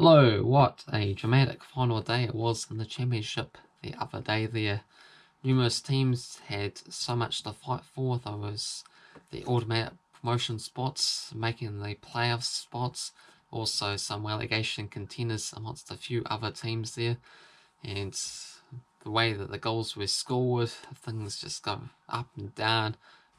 Hello, what a dramatic final day it was in the Championship the other day there. Numerous teams had so much to fight for. There was the automatic promotion spots, making the playoff spots, also some relegation contenders amongst a few other teams there. And the way that the goals were scored, things just go up and down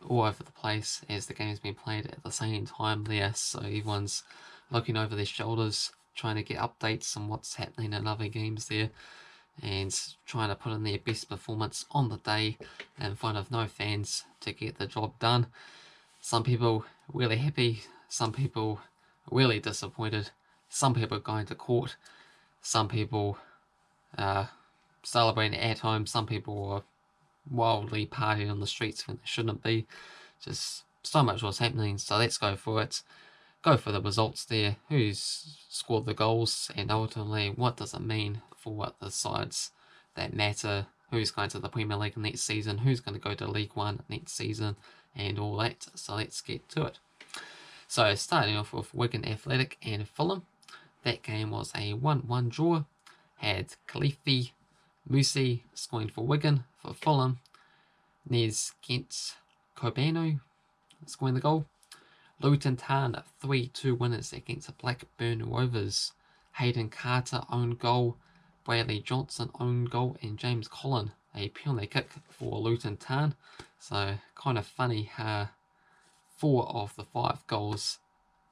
all over the place as the game's been played at the same time there. So everyone's looking over their shoulders, trying to get updates on what's happening in other games there, and trying to put in their best performance on the day in front of no fans to get the job done. Some people really happy, some people really disappointed, some people going to court, some people celebrating at home, some people were wildly partying on the streets when they shouldn't be. Just so much was happening, so let's go for it. Go for the results there, who's scored the goals, and ultimately what does it mean for the sides that matter, who's going to the Premier League next season, who's going to go to League One next season, and all that. So let's get to it. So starting off with Wigan Athletic and Fulham, that game was a 1-1 draw, had Khalifi Musi scoring for Wigan. For Fulham, Nez Kent Kobano scoring the goal. Luton Town 3-2 winners against Blackburn Rovers. Hayden Carter own goal, Bradley Johnson own goal, and James Collin a penalty kick for Luton Town. So kind of funny how 4 of the 5 goals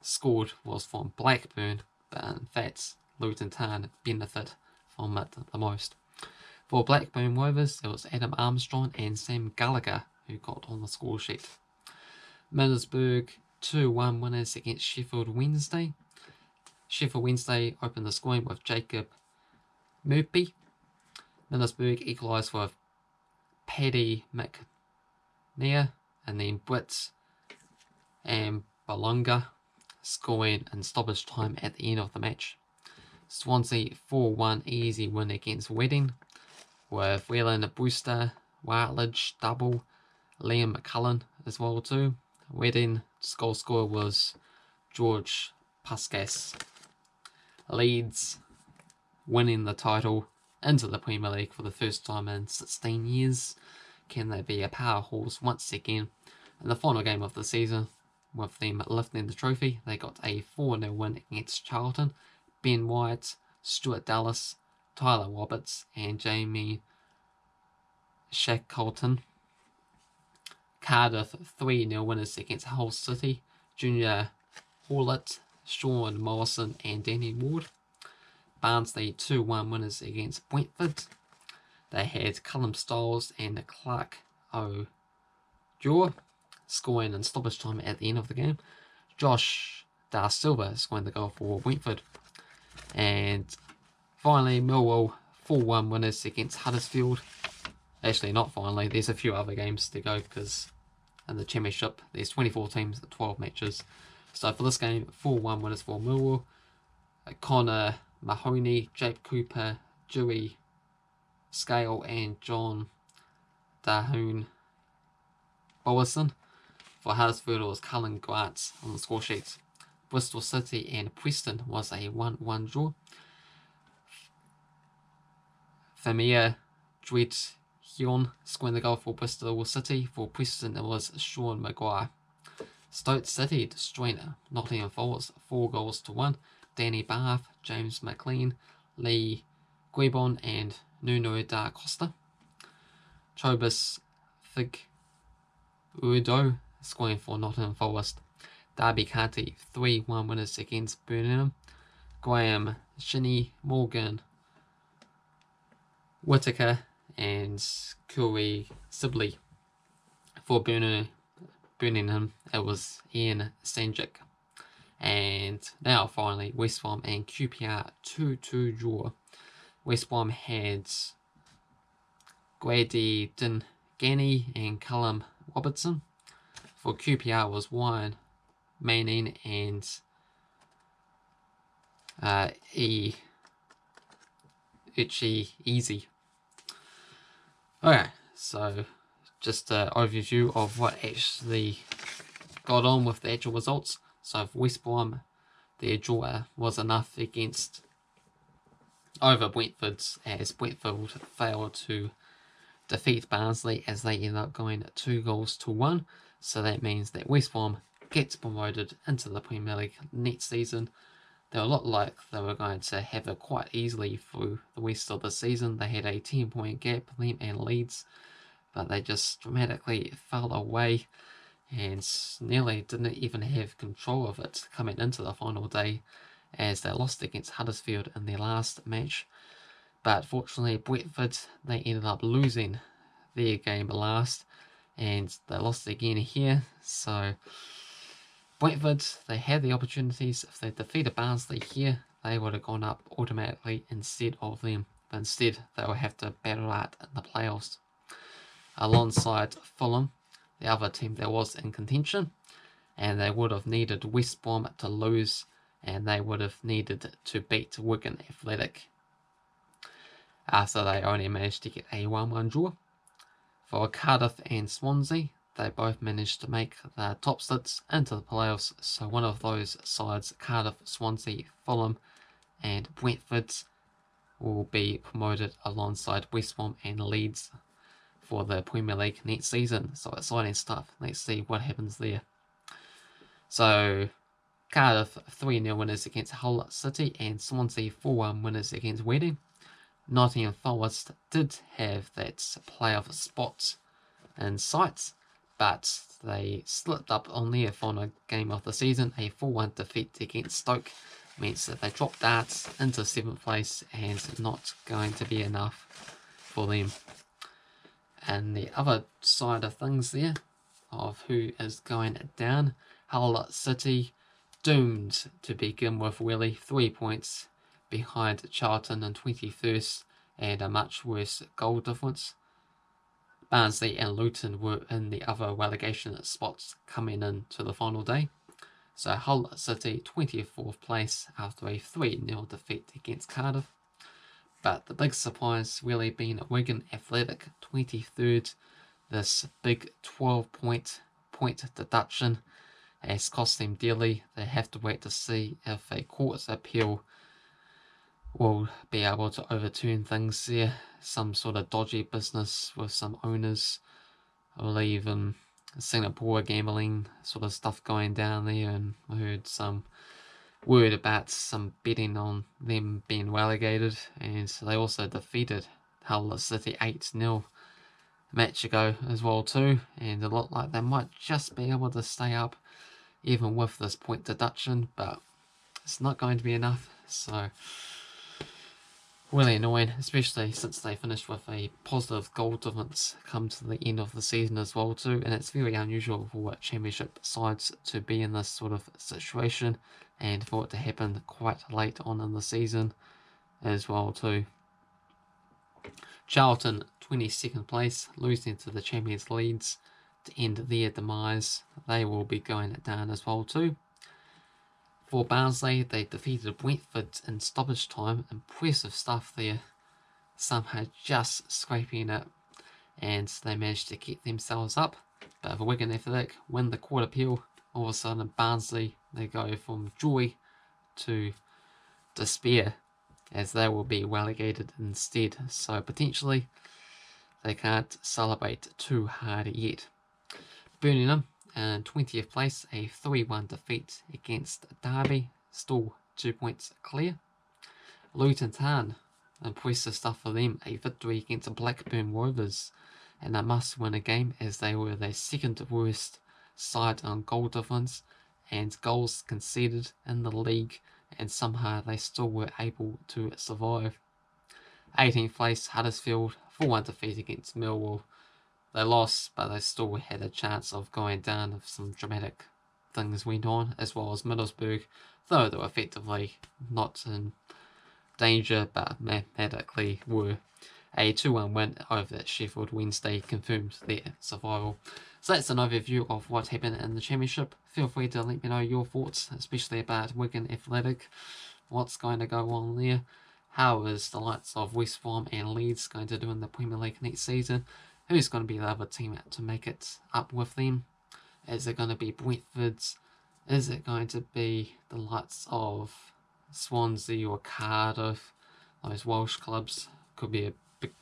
scored was from Blackburn, but in fact Luton Town benefit from it the most. For Blackburn Rovers, it was Adam Armstrong and Sam Gallagher who got on the score sheet. Middlesbrough 2-1 winners against Sheffield Wednesday. Sheffield Wednesday opened the scoring with Jacob Murphy. Middlesbrough equalised with Paddy McNair, and then Britt and Balonga scoring in stoppage time at the end of the match. Swansea 4-1 easy win against Reading, with Whelan Brewster, Wartledge double, Liam McCullen as well too. Reading goal scorer was George Puskas. Leeds winning the title into the Premier League for the first time in 16 years. Can they be a powerhouse once again in the final game of the season? With them lifting the trophy, they got a 4-0 win against Charlton. Ben White, Stuart Dallas, Tyler Roberts, and Jamie Shackleton. Cardiff 3-0 winners against Hull City. Junior Hawlett, Sean Morrison, and Danny Ward. Barnsley 2-1 winners against Brentford. They had Callum Stiles and Clark O'Jaw scoring in stoppage time at the end of the game. Josh Da Silva scoring the goal for Brentford. And finally, Millwall 4-1 winners against Huddersfield. Actually, not finally, there's a few other games to go because in the Championship there's 24 teams, 12 matches. So for this game, 4-1 winners for Millwall. Connor Mahoney, Jake Cooper, Dewey Scale, and John Dahoon Bowerson. For Huddersfield, it was Cullen Grant on the score sheet. Bristol City and Preston was a 1-1 draw. Famia Dread Hyun scoring the goal for Bristol City. For Preston, it was Sean Maguire. Stoke City destroying Nottingham Forest 4-1. Danny Barth, James McLean, Lee Guibon, and Nuno da Costa. Chobus Fig Udo scoring for Nottingham Forest. Derby County 3-1 winners against Birmingham. Graham Shinnie, Morgan Whitaker, and Curry Sibley. For Birmingham, it was Ian Sanjic. And now finally, West Brom and QPR 2-2 draw. West Brom had Grady Dingani and Callum Robertson. For QPR was Ryan Manning and Ichi Easy. Okay, so just an overview of what actually got on with the actual results. So for West Brom, their draw was enough against over Brentford, as Brentford failed to defeat Barnsley as they ended up going 2-1. So that means that Westbrom gets promoted into the Premier League next season. They looked like they were going to have it quite easily through the rest of the season. They had a 10-point gap, them and Leeds, but they just dramatically fell away and nearly didn't even have control of it coming into the final day, as they lost against Huddersfield in their last match. But fortunately, Brentford, they ended up losing their game last, and they lost again here. So Brentford, they had the opportunities. If they defeated Barnsley here, they would have gone up automatically instead of them. But instead, they will have to battle out in the playoffs alongside Fulham, the other team that was in contention, and they would have needed West Brom to lose, and they would have needed to beat Wigan Athletic after they only managed to get a 1-1 draw. For Cardiff and Swansea, they both managed to make the top six into the playoffs, so one of those sides, Cardiff, Swansea, Fulham and Brentford, will be promoted alongside West Brom and Leeds for the Premier League next season. So exciting stuff. Let's see what happens there. So Cardiff 3-0 winners against Hull City, and Swansea 4-1 winners against Reading. Nottingham Forest did have that playoff spot in sight, but they slipped up on their final game of the season. A 4-1 defeat against Stoke means that they dropped out into 7th place, and not going to be enough for them. And the other side of things there, of who is going down, Hull City doomed to begin with, really. 3 points behind Charlton in 21st and a much worse goal difference. Barnsley and Luton were in the other relegation spots coming into the final day. So Hull City 24th place after a 3-0 defeat against Cardiff. But the big surprise really being Wigan Athletic 23rd. This big 12-point deduction has cost them dearly. They have to wait to see if a court appeal will be able to overturn things there. Some sort of dodgy business with some owners, I believe, in Singapore gambling sort of stuff going down there, and I heard some word about some betting on them being relegated, and so they also defeated Hull City 8-0 a match ago as well too, and it looked like they might just be able to stay up even with this point deduction, but it's not going to be enough. So really annoying, especially since they finished with a positive goal difference come to the end of the season as well too, and it's very unusual for championship sides to be in this sort of situation, and for it to happen quite late on in the season as well too. Charlton 22nd place, losing to the champions Leeds to end their demise. They will be going down as well too. For Barnsley, they defeated Brentford in stoppage time. Impressive stuff there. Somehow just scraping it, and they managed to get themselves up. But for Wigan Athletic, win the court appeal. All of a sudden, Barnsley, they go from joy to despair, as they will be relegated instead. So potentially, they can't celebrate too hard yet. Birmingham in 20th place, a 3-1 defeat against Derby, still 2 points clear. Luton Town, impressive stuff for them, a victory against Blackburn Rovers, and a must-win a game as they were their second worst side on goal difference and goals conceded in the league, and somehow they still were able to survive. 18th place, Huddersfield, 4-1 defeat against Millwall. They lost, but they still had a chance of going down if some dramatic things went on, as well as Middlesbrough, though they were effectively not in danger, but mathematically were. A 2-1 win over Sheffield Wednesday confirmed their survival. So that's an overview of what happened in the Championship. Feel free to let me know your thoughts, especially about Wigan Athletic. What's going to go on there? How is the likes of West Brom and Leeds going to do in the Premier League next season? Who's going to be the other team to make it up with them? Is it going to be Brentford's? Is it going to be the likes of Swansea or Cardiff? those Welsh clubs. Could be a big,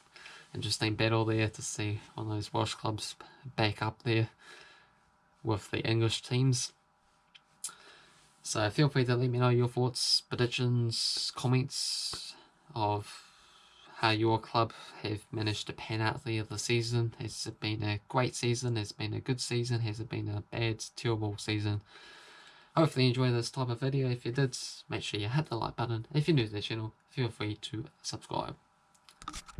interesting battle there to see one of those Welsh clubs back up there with the English teams. So feel free to let me know your thoughts, predictions, comments of how your club have managed to pan out there this season. Has it been a great season? Has it been a good season? Has it been a bad, terrible season? Hopefully you enjoy this type of video. If you did, make sure you hit the like button. If you're new to the channel, feel free to subscribe.